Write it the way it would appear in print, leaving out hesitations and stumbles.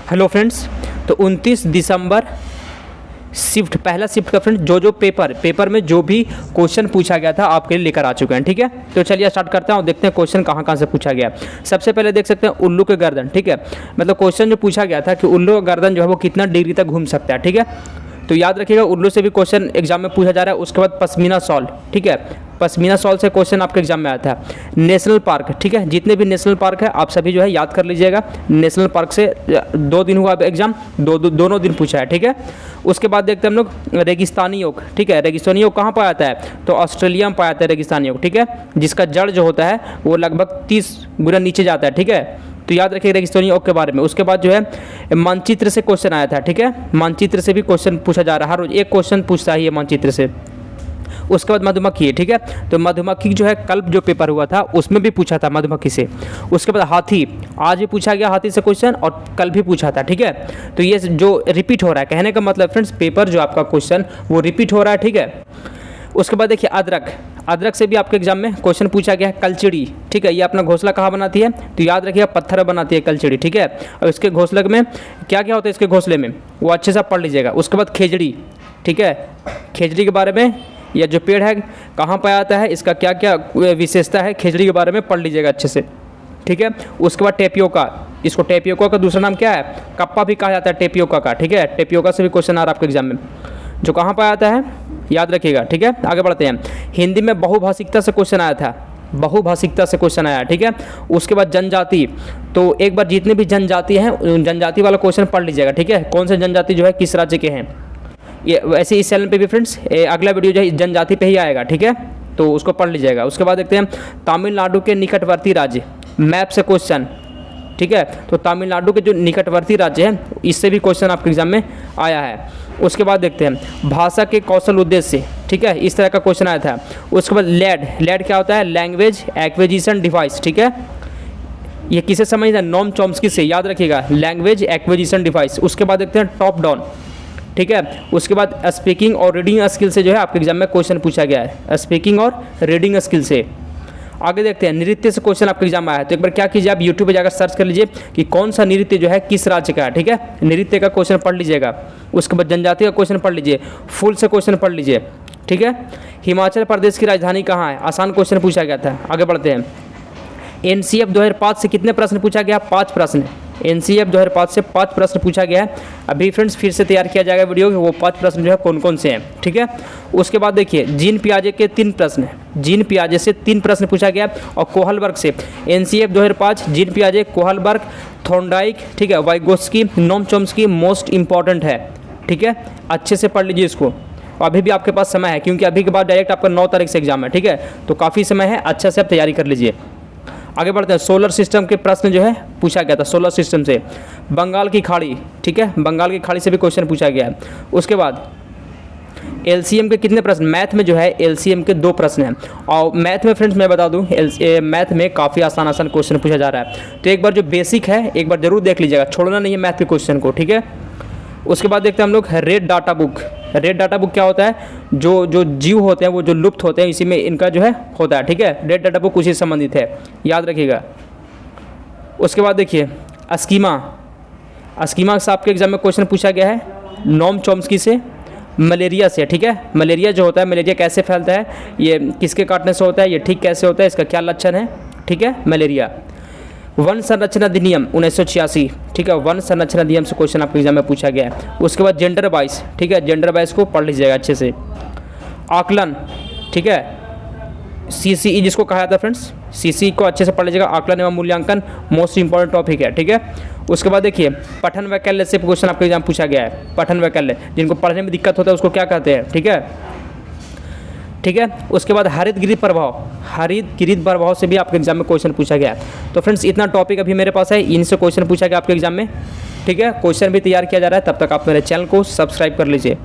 Hello friends, तो 29 दिसंबर shift पहला shift का फ्रेंड्स जो पेपर में जो भी क्वेश्चन पूछा गया था आपके लिए लेकर आ चुके हैं। ठीक है, तो चलिए स्टार्ट करते हैं और देखते हैं क्वेश्चन कहाँ कहाँ से पूछा गया। सबसे पहले देख सकते हैं उल्लू के गर्दन। ठीक है, मतलब क्वेश्चन जो पूछा गया था कि उल्लू का गर्दन जो है वो कितना डिग्री तक घूम सकता है। ठीक है, तो याद रखिएगा उल्लू से भी क्वेश्चन एग्जाम में पूछा जा रहा है। उसके बाद पश्मीना शॉल, ठीक है, पश्मीना शॉल से क्वेश्चन आपके एग्जाम में आया था। नेशनल पार्क, ठीक है, जितने भी नेशनल पार्क है आप सभी जो है याद कर लीजिएगा। नेशनल पार्क से 2 दिन हुआ अब एग्जाम, दोनों दिन पूछा है। ठीक है, उसके बाद देखते हैं हम लोग रेगिस्तानी योग। ठीक है, रेगिस्तानी योग कहाँ पाया जाता है, तो ऑस्ट्रेलिया में पाया जाता है रेगिस्तानी योग। ठीक है, जिसका जड़ जो होता है वो लगभग 30 गुना नीचे जाता है। ठीक है, तो याद रखिए रेगिस्तानी योग के बारे में। उसके बाद जो है मानचित्र से क्वेश्चन आया था। ठीक है, मानचित्र से भी क्वेश्चन पूछा जा रहा है, हर रोज एक क्वेश्चन पूछता है ये मानचित्र से। उसके बाद मधुमक्खी, ठीक है, तो मधुमक्खी जो है कल जो पेपर हुआ था उसमें भी पूछा था मधुमक्खी से। उसके बाद हाथी, आज भी पूछा गया हाथी से क्वेश्चन और कल भी पूछा था। ठीक है, तो ये जो रिपीट हो रहा है, कहने का मतलब फ्रेंड्स पेपर जो आपका क्वेश्चन वो रिपीट हो रहा है। ठीक है, उसके बाद देखिए अदरक से भी आपके एग्जाम में क्वेश्चन पूछा गया है। कलचिड़ी, ठीक है, ये अपना घोंसला कहाँ बनाती है, तो याद रखिएगा पत्थर बनाती है कलचिड़ी। ठीक है, और इसके घोंसले में क्या क्या होता है, इसके घोंसले में वो अच्छे से पढ़ लीजिएगा। उसके बाद खेजड़ी, ठीक है, खेजड़ी के बारे में, यह जो पेड़ है कहाँ पाया जाता है, इसका क्या क्या विशेषता है, खेजड़ी के बारे में पढ़ लीजिएगा अच्छे से। ठीक है, उसके बाद टेपियोका, इसको टेपियोका का दूसरा नाम क्या है, कप्पा भी कहा जाता है टेपियोका का। ठीक है, टेपियोका से भी क्वेश्चन आ रहा है आपके एग्जाम में, जो कहाँ पाया जाता है याद रखिएगा। ठीक है, आगे बढ़ते हैं। हिंदी में बहुभाषिकता से क्वेश्चन आया था, बहुभाषिकता से क्वेश्चन आया। ठीक है, उसके बाद जनजाति, तो एक बार जितने भी जनजाति हैं जनजाति वाला क्वेश्चन पढ़ लीजिएगा। ठीक है, कौन से जनजाति जो है किस राज्य के हैं, ये वैसे इस चैनल पे भी फ्रेंड्स अगला वीडियो जो है जनजाति पे ही आएगा। ठीक है, तो उसको पढ़ लीजिएगा। उसके बाद देखते हैं तमिलनाडु के निकटवर्ती राज्य, मैप से क्वेश्चन। ठीक है, तो तमिलनाडु के जो निकटवर्ती राज्य हैं इससे भी क्वेश्चन आपके एग्जाम में आया है। उसके बाद देखते हैं भाषा के कौशल उद्देश्य से, ठीक है, इस तरह का क्वेश्चन आया था। उसके बाद लैड क्या होता है, लैंग्वेज एक्विजिशन डिवाइस। ठीक है, ये किसे समझना है, नोम चॉम्स्की से, याद रखिएगा लैंग्वेज एक्विजिशन डिवाइस। उसके बाद देखते हैं टॉप डाउन। ठीक है, उसके बाद स्पीकिंग और रीडिंग स्किल से जो है आपके एग्जाम में क्वेश्चन पूछा गया है, स्पीकिंग और रीडिंग स्किल से। आगे देखते हैं नृत्य से क्वेश्चन आपके एग्जाम में आया है, तो एक बार क्या कीजिए आप यूट्यूब पे जाकर सर्च कर लीजिए कि कौन सा नृत्य जो है किस राज्य का है। ठीक है, नृत्य का क्वेश्चन पढ़ लीजिएगा। उसके बाद जनजाति का क्वेश्चन पढ़ लीजिए, फूल से क्वेश्चन पढ़ लीजिए। ठीक है, हिमाचल प्रदेश की राजधानी कहाँ है, आसान क्वेश्चन पूछा गया था। आगे बढ़ते हैं। एनसीएफ 2005 से कितने प्रश्न पूछा गया, 5 प्रश्न। एनसीएफ 2005 से 5 प्रश्न पूछा गया है। अभी फ्रेंड्स फिर से तैयार किया जाएगा वीडियो कि वो 5 प्रश्न जो है कौन कौन से हैं। ठीक है, उसके बाद देखिए जीन पियाजे के 3 प्रश्न, जीन पियाजे से 3 प्रश्न पूछा गया और कोहलबर्ग से। एनसीएफ 2005 जीन पियाजे, कोहलबर्ग, थॉर्नडाइक, ठीक है, Vygotsky, Noam Chomsky most important है। ठीक है, अच्छे से पढ़ लीजिए इसको। अभी भी आपके पास समय है क्योंकि अभी के बाद डायरेक्ट आपका 9 तारीख से एग्जाम है। ठीक है, तो काफ़ी समय है, अच्छे से आप तैयारी कर लीजिए। आगे बढ़ते हैं। सोलर सिस्टम के प्रश्न जो है पूछा गया था, सोलर सिस्टम से। बंगाल की खाड़ी, ठीक है, बंगाल की खाड़ी से भी क्वेश्चन पूछा गया है। उसके बाद एलसीएम के कितने प्रश्न, मैथ में जो है एलसीएम के 2 प्रश्न हैं। और मैथ में फ्रेंड्स मैं बता दूं मैथ में काफ़ी आसान क्वेश्चन पूछा जा रहा है, तो एक बार जो बेसिक है एक बार जरूर देख लीजिएगा, छोड़ना नहीं है मैथ के क्वेश्चन को। ठीक है, उसके बाद देखते हैं हम लोग red data book. Red data book क्या होता है, जो जीव होते हैं वो जो लुप्त होते हैं इसी में इनका जो है होता है। ठीक है, रेड डाटा बुक उसी से संबंधित है, याद रखिएगा। उसके बाद देखिए अस्कीमा से आपके एग्जाम में क्वेश्चन पूछा गया है, नोम चॉम्स्की से। मलेरिया से, ठीक है, मलेरिया जो होता है, मलेरिया कैसे फैलता है, ये किसके काटने से होता है, ये ठीक कैसे होता है, इसका क्या लक्षण है। ठीक है, मलेरिया। वन संरचना अधिनियम 1986, ठीक है, वन संरचना अधिनियम से क्वेश्चन आपके एग्जाम में पूछा गया है। उसके बाद जेंडर वाइज, ठीक है, जेंडर वाइज को पढ़ लीजिएगा अच्छे से। आकलन, ठीक है, सीसीई जिसको कहा जाता है फ्रेंड्स, सीसीई को अच्छे से पढ़ लीजिएगा। आकलन एवं मूल्यांकन मोस्ट इंपॉर्टेंट टॉपिक है। ठीक है, उसके बाद देखिए पठन वैकल्य से क्वेश्चन आपके एग्जाम पूछा गया है। पठन वैकल्य, जिनको पढ़ने में दिक्कत होता है उसको क्या कहते हैं। ठीक है, ठीक है, उसके बाद हरित गृह प्रभाव से भी आपके एग्जाम में क्वेश्चन पूछा गया है। तो फ्रेंड्स इतना टॉपिक अभी मेरे पास है, इनसे क्वेश्चन पूछा गया आपके एग्जाम में। ठीक है, क्वेश्चन भी तैयार किया जा रहा है, तब तक आप मेरे चैनल को सब्सक्राइब कर लीजिए।